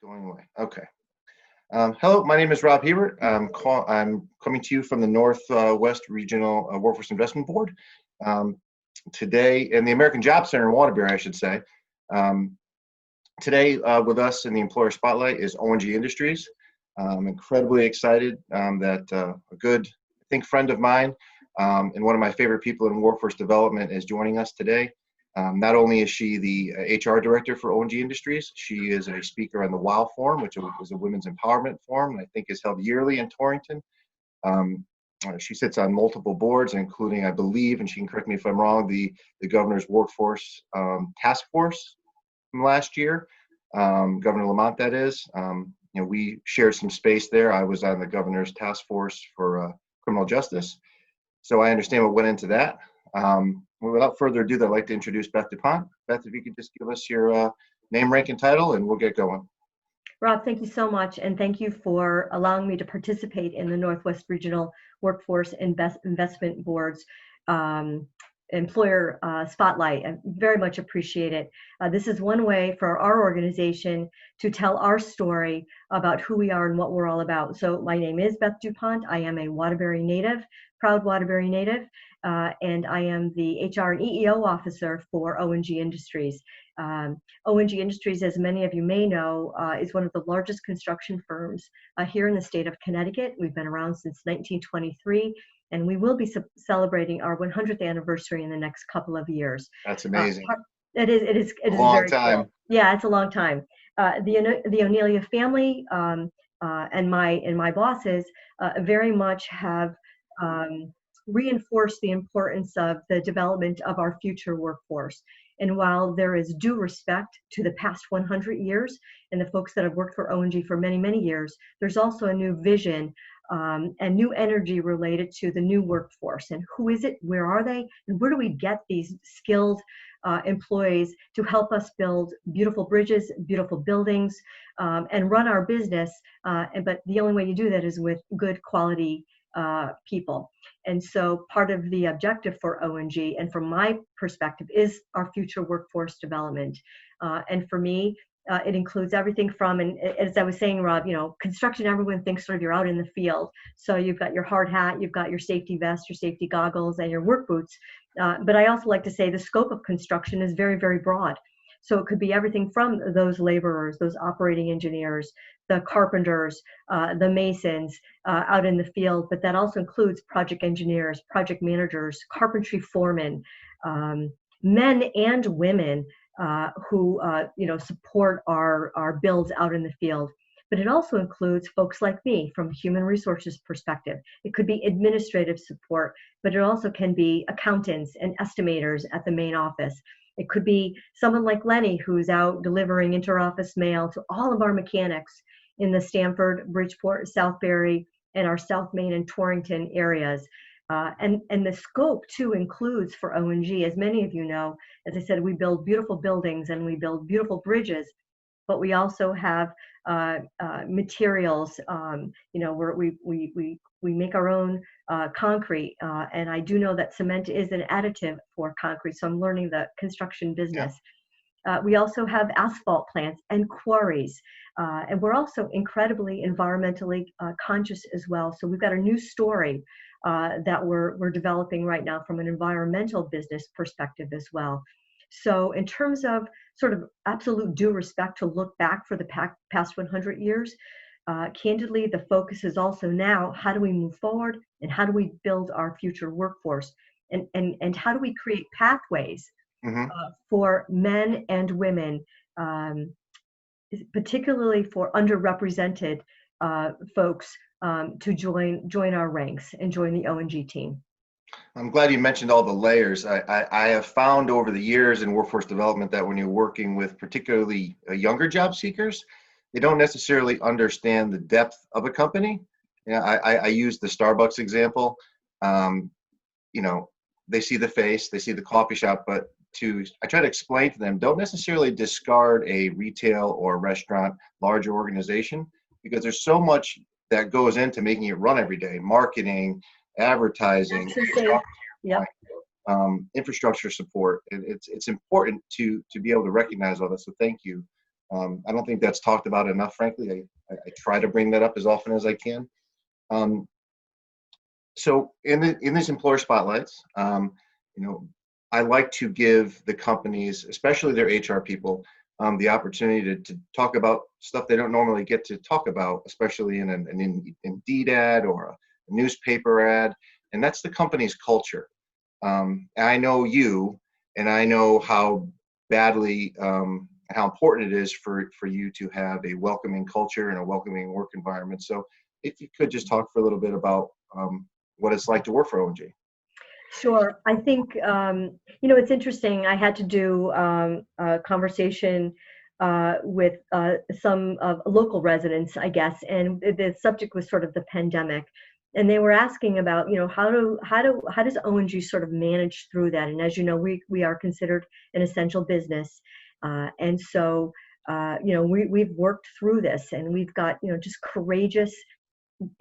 Going away. Okay. Hello, my name is Rob Hebert. I'm coming to you from the Northwest Regional Workforce Investment Board. Today, in the American Job Center in Waterbury, I should say. Um, Today, with us in the employer spotlight is O&G Industries. I'm incredibly excited that a good, I think, friend of mine and one of my favorite people in workforce development is joining us today. Not only is she the HR director for O&G Industries, she is a speaker on the WOW Forum, which is a women's empowerment forum, and I think is held yearly in Torrington. She sits on multiple boards, including, I believe, and she can correct me if I'm wrong, the governor's workforce task force from last year. Governor Lamont, that is. We shared some space there. I was on the governor's task force for criminal justice, so I understand what went into that. Without further ado, I'd like to introduce Beth DuPont. Beth, if you could just give us your name, rank, and title, and we'll get going. Rob, thank you so much, and thank you for allowing me to participate in the Northwest Regional Workforce Investment Board's employer spotlight. I very much appreciate it. This is one way for our organization to tell our story about who we are and what we're all about. So my name is Beth DuPont. I am a Waterbury native, proud Waterbury native, and I am the HR and EEO officer for O&G Industries. O&G Industries, as many of you may know, is one of the largest construction firms here in the state of Connecticut. We've been around since 1923. And we will be celebrating our 100th anniversary in the next couple of years. That's amazing. It is a long very time. Cool. Yeah, it's a long time. The O'Neillia family and my bosses very much have reinforced the importance of the development of our future workforce. And while there is due respect to the past 100 years and the folks that have worked for O&G for many, many years, there's also a new vision and new energy related to the new workforce. And who is it? Where are they? And where do we get these skilled employees to help us build beautiful bridges, beautiful buildings, and run our business? But the only way you do that is with good quality people. And so part of the objective for O&G, and from my perspective, is our future workforce development. And for me, it includes everything from, and as I was saying, Rob, construction, everyone thinks sort of you're out in the field. So you've got your hard hat, you've got your safety vest, your safety goggles, and your work boots. But I also like to say the scope of construction is very, very broad. So it could be everything from those laborers, those operating engineers, the carpenters, the masons out in the field, but that also includes project engineers, project managers, carpentry foremen, men and women who support our builds out in the field. But it also includes folks like me from human resources perspective. It could be administrative support, but it also can be accountants and estimators at the main office. It could be someone like Lenny, who's out delivering interoffice mail to all of our mechanics in the Stamford, Bridgeport, Southbury, and our South Main and Torrington areas. And the scope too includes for O&G, as many of you know, as I said, we build beautiful buildings and we build beautiful bridges, but we also have materials, where we make our own concrete. And I do know that cement is an additive for concrete, so I'm learning the construction business. Yeah. We also have asphalt plants and quarries. And we're also incredibly environmentally conscious as well. So we've got a new story that we're developing right now from an environmental business perspective as well. So in terms of sort of absolute due respect to look back for the past 100 years, candidly, the focus is also now, how do we move forward and how do we build our future workforce? And how do we create pathways for men and women, particularly for underrepresented folks to join our ranks and join the O&G team. I'm glad you mentioned all the layers. I have found over the years in workforce development that when you're working with particularly younger job seekers, they don't necessarily understand the depth of a company. I use the Starbucks example. They see the face, they see the coffee shop, but I try to explain to them, don't necessarily discard a retail or restaurant, larger organization, because there's so much that goes into making it run every day: marketing, advertising, infrastructure support. It's important to be able to recognize all that. So thank you. I don't think that's talked about enough, frankly. I try to bring that up as often as I can. Um, so in these employer spotlights, you know, I like to give the companies, especially their HR people, the opportunity to talk about stuff they don't normally get to talk about, especially in an Indeed ad or a newspaper ad, and that's the company's culture. I know you, and I know how badly, how important it is for you to have a welcoming culture and a welcoming work environment. So if you could just talk for a little bit about what it's like to work for ONG. Sure. I think, it's interesting. I had to do a conversation with some local residents, I guess, and the subject was sort of the pandemic. And they were asking about, how does ONG sort of manage through that? And as you know, we are considered an essential business. And so, we've worked through this, and we've got, just courageous,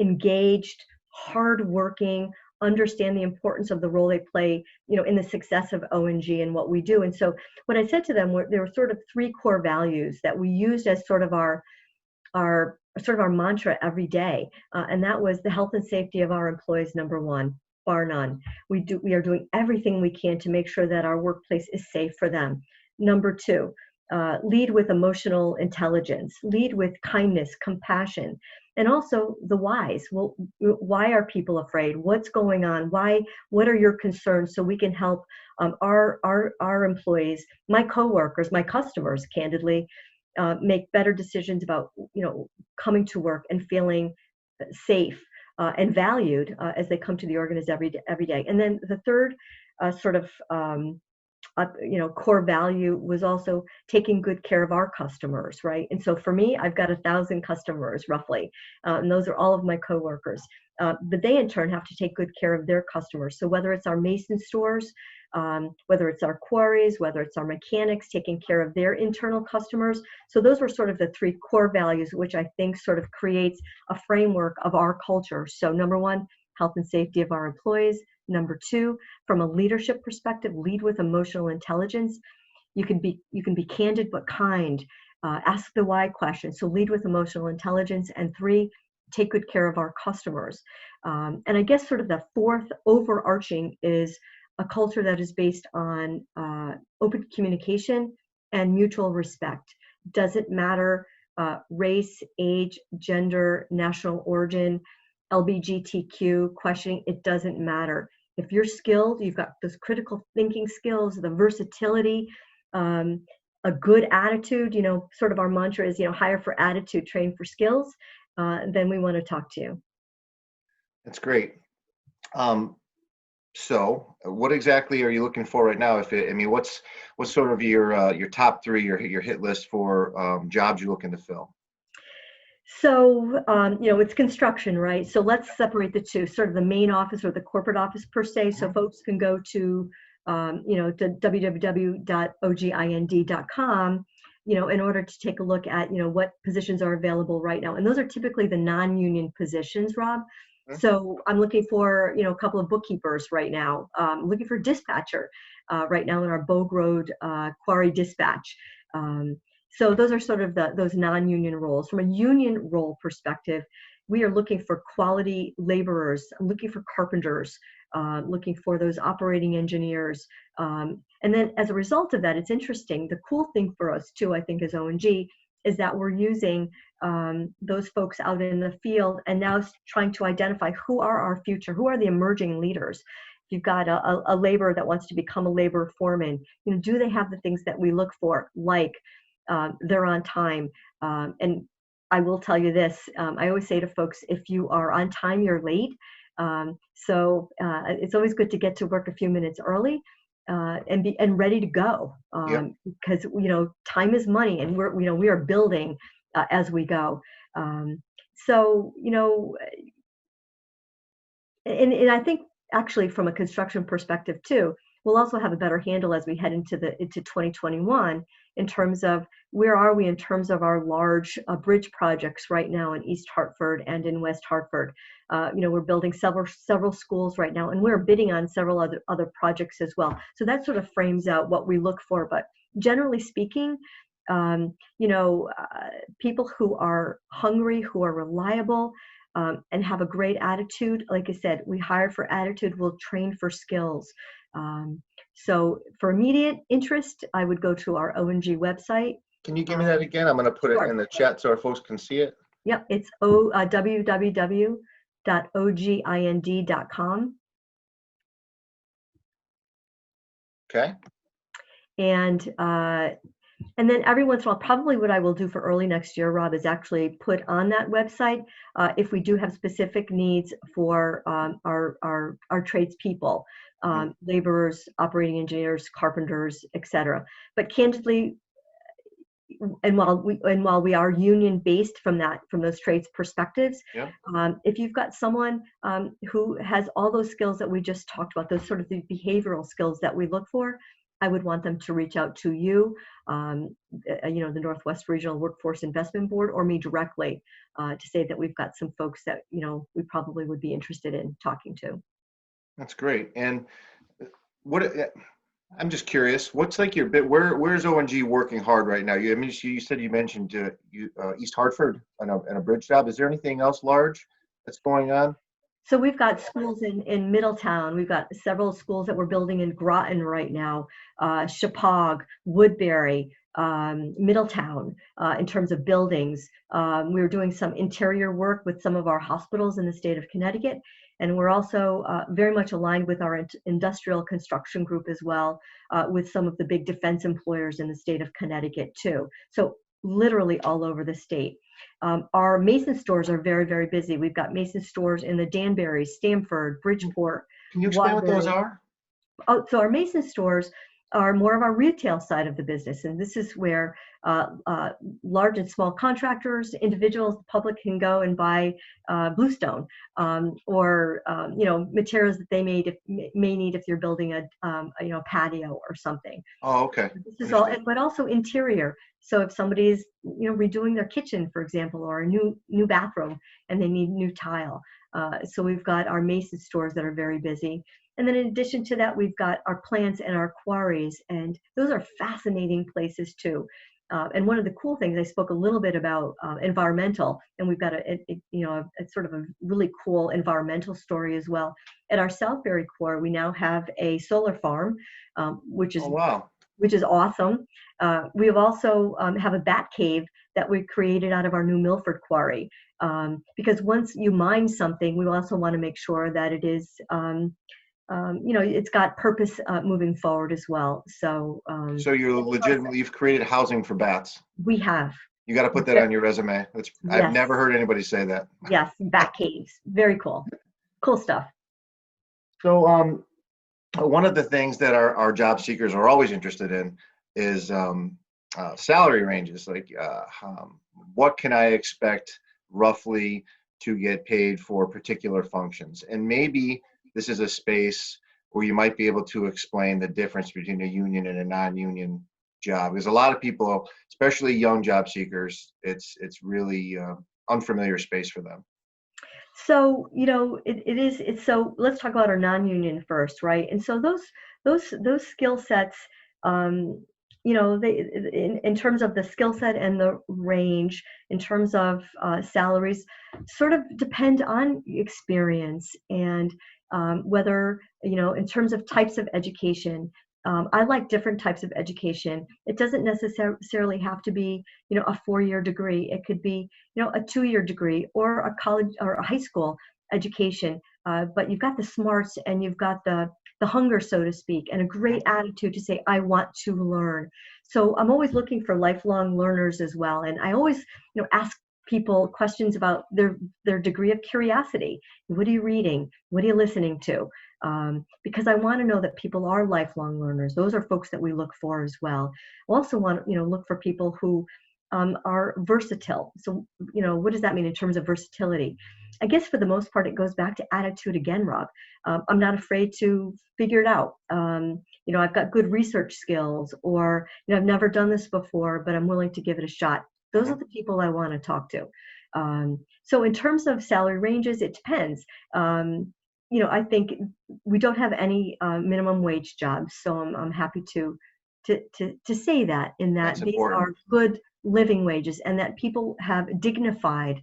engaged, hardworking, understand the importance of the role they play, in the success of ONG and what we do. And so what I said to them there were sort of three core values that we used as sort of our mantra every day, and that was the health and safety of our employees, number one, bar none. We are doing everything we can to make sure that our workplace is safe for them. Number two, lead with emotional intelligence, lead with kindness, compassion, and also the whys. Well, why are people afraid? What's going on? What are your concerns? So we can help our employees, my coworkers, my customers, candidly, make better decisions about coming to work and feeling safe and valued as they come to the organization every day. And then the third core value was also taking good care of our customers, right? And so for me, I've got 1,000 customers roughly, and those are all of my coworkers. But they in turn have to take good care of their customers. So whether it's our Mason stores, whether it's our quarries, whether it's our mechanics, taking care of their internal customers. So those were sort of the three core values, which I think sort of creates a framework of our culture. So number one, health and safety of our employees. Number two, from a leadership perspective, lead with emotional intelligence. You can be candid but kind. Ask the why question. So lead with emotional intelligence. And three, take good care of our customers. And I guess sort of the fourth overarching is a culture that is based on open communication and mutual respect. Doesn't matter race, age, gender, national origin, LGBTQ questioning, it doesn't matter. If you're skilled, you've got those critical thinking skills, the versatility, a good attitude, sort of our mantra is, hire for attitude, train for skills, then we want to talk to you. That's great. So what exactly are you looking for right now? What's sort of your top three, your hit list for jobs you're looking to fill? So, it's construction, right? So let's separate the two, sort of the main office or the corporate office per se. So folks can go to, to www.ogind.com, in order to take a look at, what positions are available right now. And those are typically the non-union positions, Rob. So I'm looking for, a couple of bookkeepers right now. I'm looking for a dispatcher right now in our Bogue Road quarry dispatch. So those are sort of those non-union roles. From a union role perspective, we are looking for quality laborers, looking for carpenters, looking for those operating engineers. And then as a result of that, it's interesting. The cool thing for us too, I think, as ONG, is that we're using those folks out in the field and now trying to identify who are our future, who are the emerging leaders. If you've got a laborer that wants to become a labor foreman, do they have the things that we look for, like they're on time? And I will tell you this, I always say to folks, if you are on time, you're late. So it's always good to get to work a few minutes early and ready to go, because time is money, and we are building as we go. So and I think actually from a construction perspective too, we'll also have a better handle as we head into 2021 in terms of where are we in terms of our large bridge projects right now in East Hartford and in West Hartford. We're building several schools right now, and we're bidding on several other projects as well. So that sort of frames out what we look for. But generally speaking, People who are hungry, who are reliable, and have a great attitude. Like I said, we hire for attitude, we'll train for skills. So for immediate interest, I would go to our ONG website. Can you give me that again? I'm going to put it in the chat so our folks can see it. Yep, it's www.ogind.com. Okay. And then every once in a while, probably what I will do for early next year, Rob, is actually put on that website if we do have specific needs for our tradespeople, laborers, operating engineers, carpenters, etc. But candidly, and while we are union based from those trades perspectives, yeah. If you've got someone who has all those skills that we just talked about, those sort of the behavioral skills that we look for, I would want them to reach out to you, the Northwest Regional Workforce Investment Board, or me directly to say that we've got some folks that we probably would be interested in talking to. That's great. And I'm just curious, what's like your bit? Where's ONG working hard right now? You said you mentioned East Hartford and a bridge job. Is there anything else large that's going on? So we've got schools in Middletown. We've got several schools that we're building in Groton right now, Chapag, Woodbury, Middletown, in terms of buildings. We were doing some interior work with some of our hospitals in the state of Connecticut. And we're also very much aligned with our industrial construction group as well, with some of the big defense employers in the state of Connecticut too. So literally all over the state. Our Mason stores are very, very busy. We've got Mason stores in the Danbury, Stamford, Bridgeport. Can you explain Waterbury. What those are? Oh, so our Mason stores are more of our retail side of the business. And this is where large and small contractors, individuals, the public can go and buy bluestone or materials that they may need if you're building a patio or something. Oh, okay. This is all, but also interior. So if somebody's redoing their kitchen, for example, or a new bathroom and they need new tile. So we've got our Mason stores that are very busy. And then in addition to that, we've got our plants and our quarries, and those are fascinating places too. And one of the cool things, I spoke a little bit about environmental, and we've got a sort of a really cool environmental story as well. At our Southbury Quarry, we now have a solar farm, which is which is awesome. We have also have a bat cave that we created out of our New Milford Quarry, because once you mine something, we also want to make sure that it is it's got purpose moving forward as well. So you've created housing for bats. We have. You got to put that on your resume. Yes. I've never heard anybody say that. Yes, bat caves. Very cool. Cool stuff. So one of the things that our job seekers are always interested in is salary ranges. Like what can I expect roughly to get paid for particular functions? And maybe this is a space where you might be able to explain the difference between a union and a non-union job. Because a lot of people, especially young job seekers, it's really unfamiliar space for them. So, so let's talk about our non-union first, right? And so those skill sets, they, in terms of the skill set and the range, in terms of salaries, sort of depend on experience and whether, in terms of types of education. I like different types of education. It doesn't necessarily have to be, a 4-year degree. It could be, a 2-year degree or a college or a high school education. But you've got the smarts and you've got the hunger, so to speak, and a great attitude to say, I want to learn. So I'm always looking for lifelong learners as well. And I always, ask people questions about their degree of curiosity. What are you reading? What are you listening to? Because I want to know that people are lifelong learners. Those are folks that we look for as well. I also want to, look for people who are versatile. So, what does that mean in terms of versatility? I guess for the most part, it goes back to attitude again, Rob. I'm not afraid to figure it out. I've got good research skills, or, I've never done this before, but I'm willing to give it a shot. Those are the people I want to talk to. So in terms of salary ranges, it depends. I think we don't have any minimum wage jobs, so I'm happy to to say that, in that That's these important. are good living wages, and that people have dignified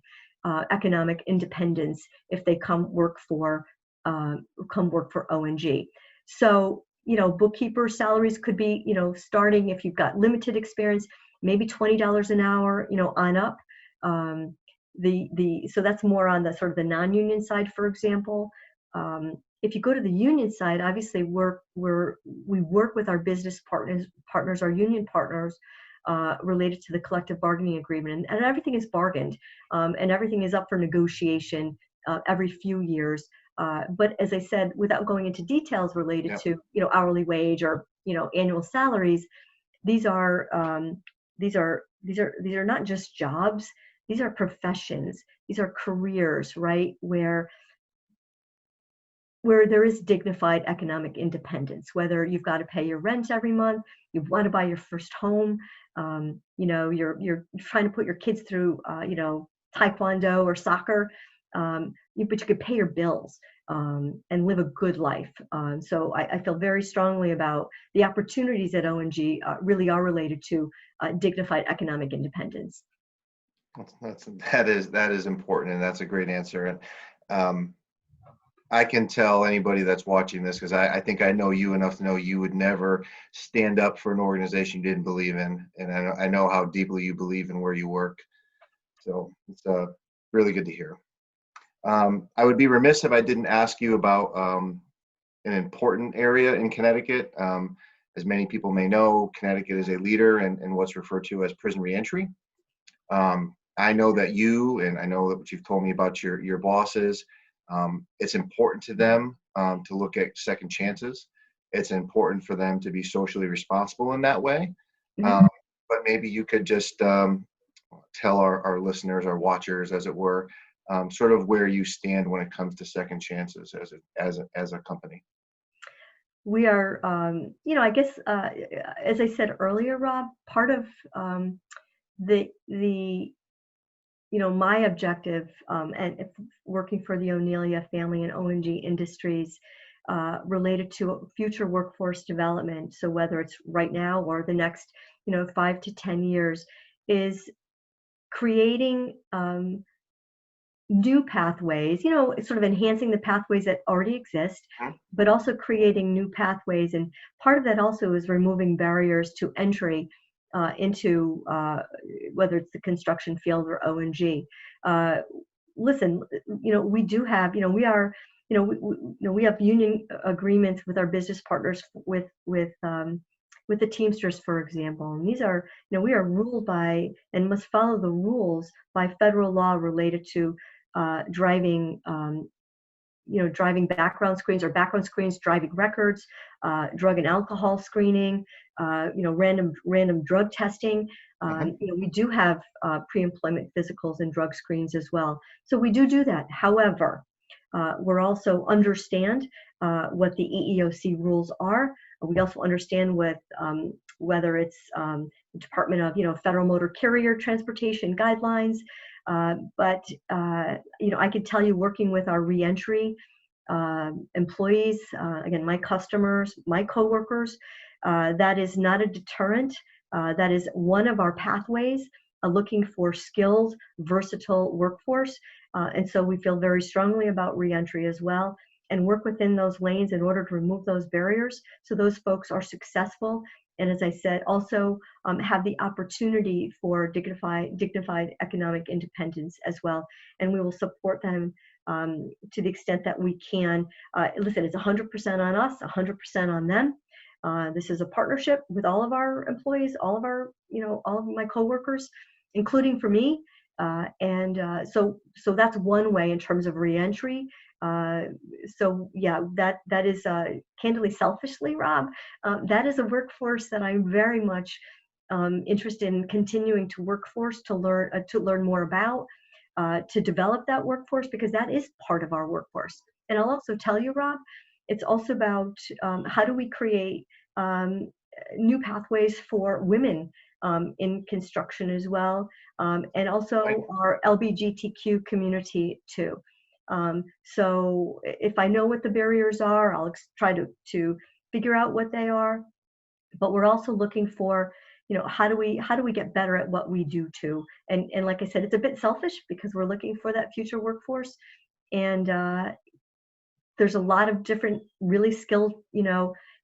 economic independence if they uh, come work for ONG. So, bookkeeper salaries could be, starting, if you've got limited experience, maybe $20 an hour, on up. Um, so that's more on the sort of the non-union side, for example. If you go to the union side, obviously we work with our business partners, our union partners, related to the collective bargaining agreement, and everything is bargained, and everything is up for negotiation every few years. But as I said, without going into details related Yep. to hourly wage or annual salaries, these are these are not just jobs. These are professions. These are careers, right? Where there is dignified economic independence, whether you've got to pay your rent every month, you want to buy your first home, you're trying to put your kids through, taekwondo or soccer, but you could pay your bills, and live a good life. So I feel very strongly about the opportunities at ONG really are related to dignified economic independence. That is important, and that's a great answer. And I can tell anybody that's watching this, because I think I know you enough to know you would never stand up for an organization you didn't believe in, and I know how deeply you believe in where you work. So it's really good to hear. I would be remiss if I didn't ask you about an important area in Connecticut. As many people may know, Connecticut is a leader in what's referred to as prison reentry. I know that you, and I know that what you've told me about your bosses, it's important to them to look at second chances. It's important for them to be socially responsible in that way. Mhm. But maybe you could just tell our listeners, our watchers, as it were, sort of where you stand when it comes to second chances as a company. We are, I guess, as I said earlier, Rob, part of the my objective, and if working for the O'Neillia family and ONG Industries, related to future workforce development, so whether it's right now or the next 5 to 10 years, is creating new pathways, sort of enhancing the pathways that already exist, but also creating new pathways. And part of that also is removing barriers to entry into whether it's the construction field or ONG. Listen, we do have, we are, we have union agreements with our business partners with the Teamsters, for example. And these are, we are ruled by and must follow the rules by federal law related to driving, driving background screens or background screens, driving records, drug and alcohol screening, random drug testing. We do have pre-employment physicals and drug screens as well. So we do that. However, we're also understand what the EEOC rules are. We also understand whether it's the Department of Federal Motor Carrier Transportation guidelines. But I can tell you, working with our reentry employees, again, my customers, my coworkers, that is not a deterrent. That is one of our pathways, looking for skilled, versatile workforce. And so we feel very strongly about reentry as well, and work within those lanes in order to remove those barriers so those folks are successful. And as I said, also have the opportunity for dignified economic independence as well. And we will support them to the extent that we can. Listen, it's 100% on us, 100% on them. This is a partnership with all of our employees, all of my coworkers, including for me. So that's one way in terms of reentry. So yeah, that is candidly, selfishly, Rob, that is a workforce that I'm very much interested in continuing to workforce to learn more about, to develop that workforce, because that is part of our workforce. And I'll also tell you, Rob, it's also about how do we create new pathways for women in construction as well, and also our LGBTQ community too. So if I know what the barriers are, I'll try to figure out what they are, but we're also looking for, how do we get better at what we do too? And like I said, it's a bit selfish because we're looking for that future workforce, and there's a lot of different really skilled,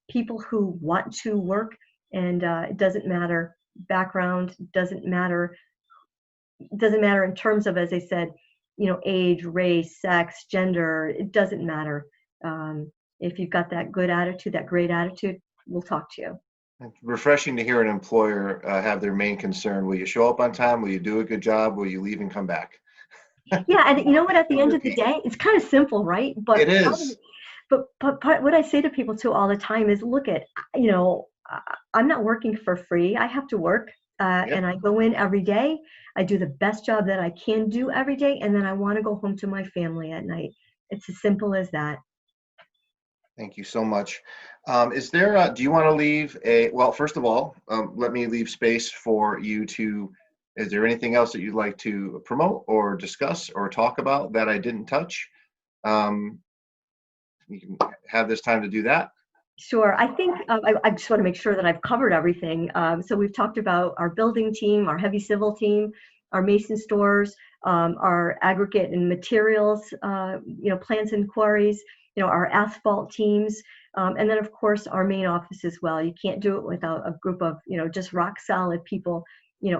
people who want to work, and it doesn't matter background, doesn't matter in terms of, as I said, age, race, sex, gender. It doesn't matter. If you've got that good attitude, that great attitude, we'll talk to you. It's refreshing to hear an employer have their main concern. Will you show up on time? Will you do a good job? Will you leave and come back? Yeah, and you know what? At the end of the day, it's kind of simple, right? It is. But what I say to people too all the time is, look at, I'm not working for free. I have to work, Yep. and I go in every day. I do the best job that I can do every day, and then I want to go home to my family at night. It's as simple as that. Thank you so much. Do you want to leave well, first of all, let me leave space for you to, is there anything else that you'd like to promote or discuss or talk about that I didn't touch? You can have this time to do that. Sure. I think I just want to make sure that I've covered everything. So we've talked about our building team, our heavy civil team, our mason stores, our aggregate and materials, plants and quarries, our asphalt teams, and then of course our main office as well. You can't do it without a group of, just rock solid people,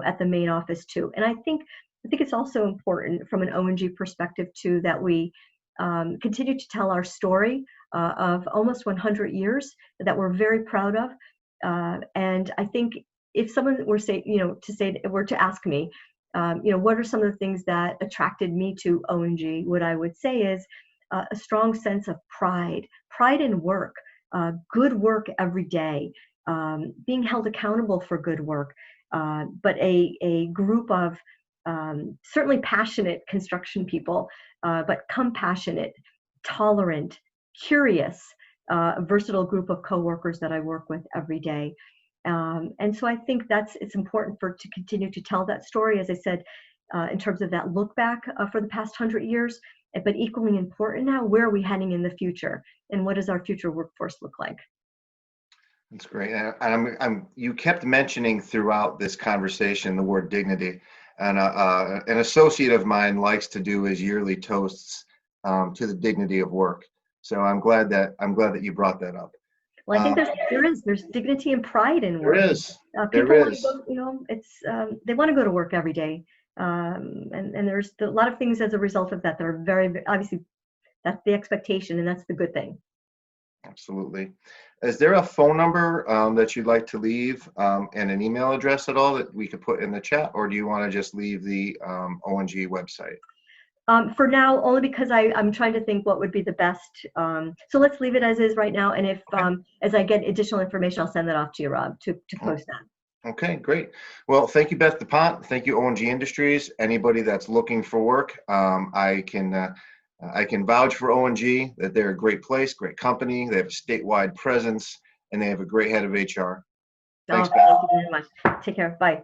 at the main office too. And I think it's also important from an O&G perspective too, that we continue to tell our story of almost 100 years that we're very proud of. And I think if someone were to ask me, what are some of the things that attracted me to O&G, what I would say is a strong sense of pride in work, good work every day, being held accountable for good work, but a group of certainly passionate construction people, but compassionate, tolerant, curious, versatile group of coworkers that I work with every day. And so I think it's important to continue to tell that story, as I said, in terms of that look back for the past 100 years, but equally important now, where are we heading in the future, and what does our future workforce look like? That's great. And you kept mentioning throughout this conversation the word dignity, and an associate of mine likes to do his yearly toasts to the dignity of work. So I'm glad that you brought that up. Well, I think there's dignity and pride in work. There is. People want to go, they want to go to work every day, and there's a lot of things as a result of that that are very, obviously, that's the expectation, and that's the good thing. Absolutely. Is there a phone number that you'd like to leave and an email address at all that we could put in the chat, or do you want to just leave the O&G website? For now, only because I'm trying to think what would be the best. So let's leave it as is right now, and if as I get additional information, I'll send that off to you, Rob, to post that. Okay, great. Well, thank you, Beth DuPont. Thank you, O&G Industries. Anybody that's looking for work, I can vouch for O&G that they're a great place, great company. They have a statewide presence, and they have a great head of HR. Thanks, Beth. Thank you very much. Take care. Bye.